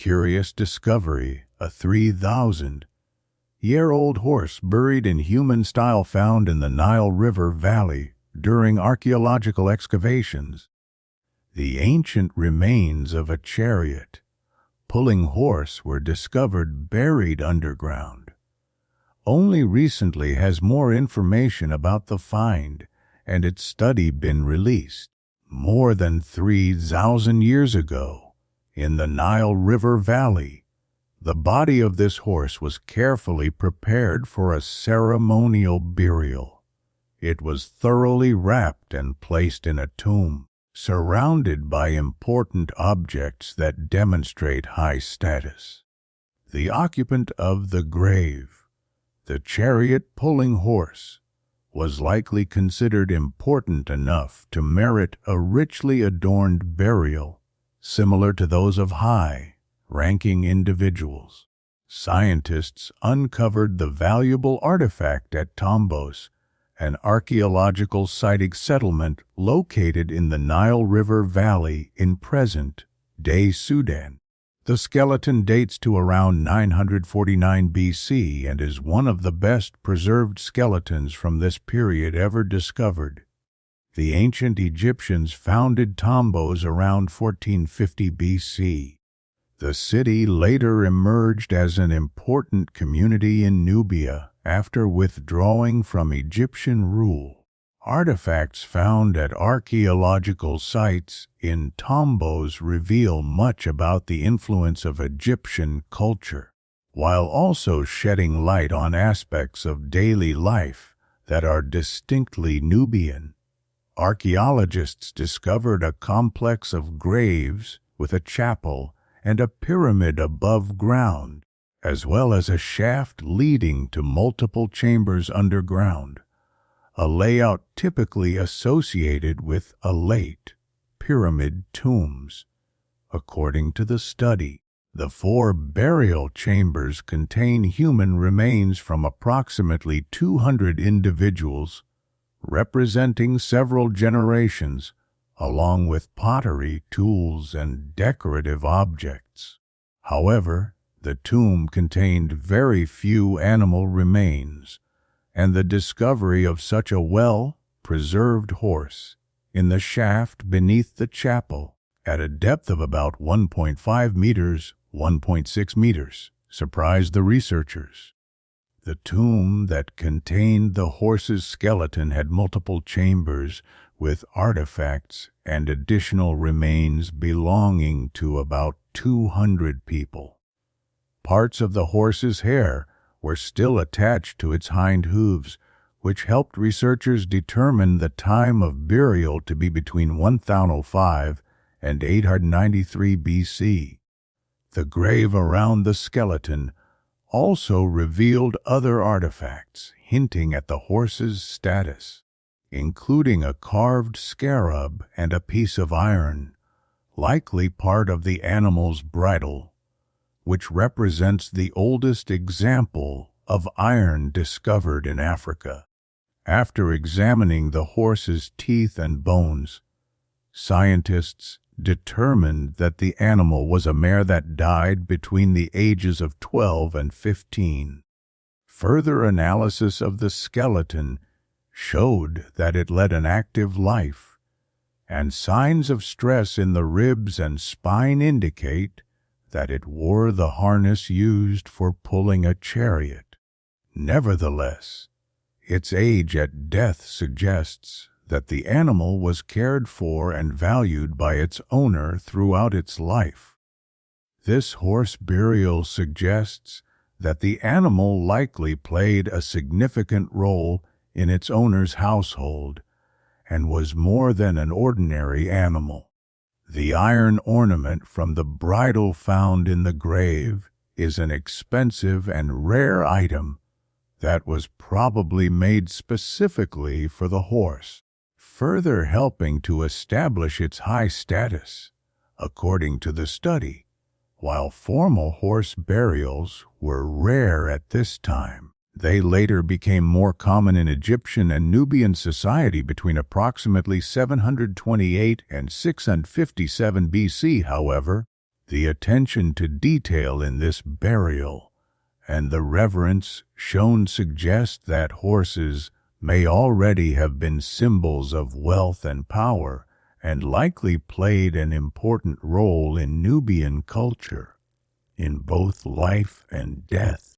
curious discovery, a 3,000-year-old horse buried in human style found in the Nile River Valley during archaeological excavations. The ancient remains of a chariot pulling horse were discovered buried underground. Only recently has more information about the find and its study been released. More than 3,000 years ago, in the Nile River Valley, the body of this horse was carefully prepared for a ceremonial burial. It was thoroughly wrapped and placed in a tomb, surrounded by important objects that demonstrate high status. The occupant of the grave, the chariot-pulling horse, was likely considered important enough to merit a richly adorned burial, similar to those of high-ranking individuals. Scientists uncovered the valuable artifact at Tombos, an archaeological siting settlement located in the Nile River Valley in present-day Sudan. The skeleton dates to around 949 BC and is one of the best preserved skeletons from this period ever discovered. The ancient Egyptians founded Tombos around 1450 BC. The city later emerged as an important community in Nubia after withdrawing from Egyptian rule. Artifacts found at archaeological sites in Tombos reveal much about the influence of Egyptian culture, while also shedding light on aspects of daily life that are distinctly Nubian. Archaeologists discovered a complex of graves with a chapel and a pyramid above ground, as well as a shaft leading to multiple chambers underground, a layout typically associated with late pyramid tombs. According to the study, the 4 burial chambers contain human remains from approximately 200 individuals, representing several generations, along with pottery, tools, and decorative objects. However, the tomb contained very few animal remains, and the discovery of such a well-preserved horse in the shaft beneath the chapel at a depth of about 1.5 meters, 1.6 meters, surprised the researchers. The tomb that contained the horse's skeleton had multiple chambers with artifacts and additional remains belonging to about 200 people. Parts of the horse's hair were still attached to its hind hooves, which helped researchers determine the time of burial to be between 1005 and 893 BC. The grave around the skeleton also revealed other artifacts hinting at the horse's status, including a carved scarab and a piece of iron, likely part of the animal's bridle, which represents the oldest example of iron discovered in Africa. After examining the horse's teeth and bones, scientists determined that the animal was a mare that died between the ages of 12 and 15. Further analysis of the skeleton showed that it led an active life, and signs of stress in the ribs and spine indicate that it wore the harness used for pulling a chariot. Nevertheless, its age at death suggests that the animal was cared for and valued by its owner throughout its life. This horse burial suggests that the animal likely played a significant role in its owner's household and was more than an ordinary animal. The iron ornament from the bridle found in the grave is an expensive and rare item that was probably made specifically for the horse, further helping to establish its high status. According to the study, while formal horse burials were rare at this time, they later became more common in Egyptian and Nubian society between approximately 728 and 657 BC. However, The attention to detail in this burial and the reverence shown suggest that horses may already have been symbols of wealth and power and likely played an important role in Nubian culture, in both life and death.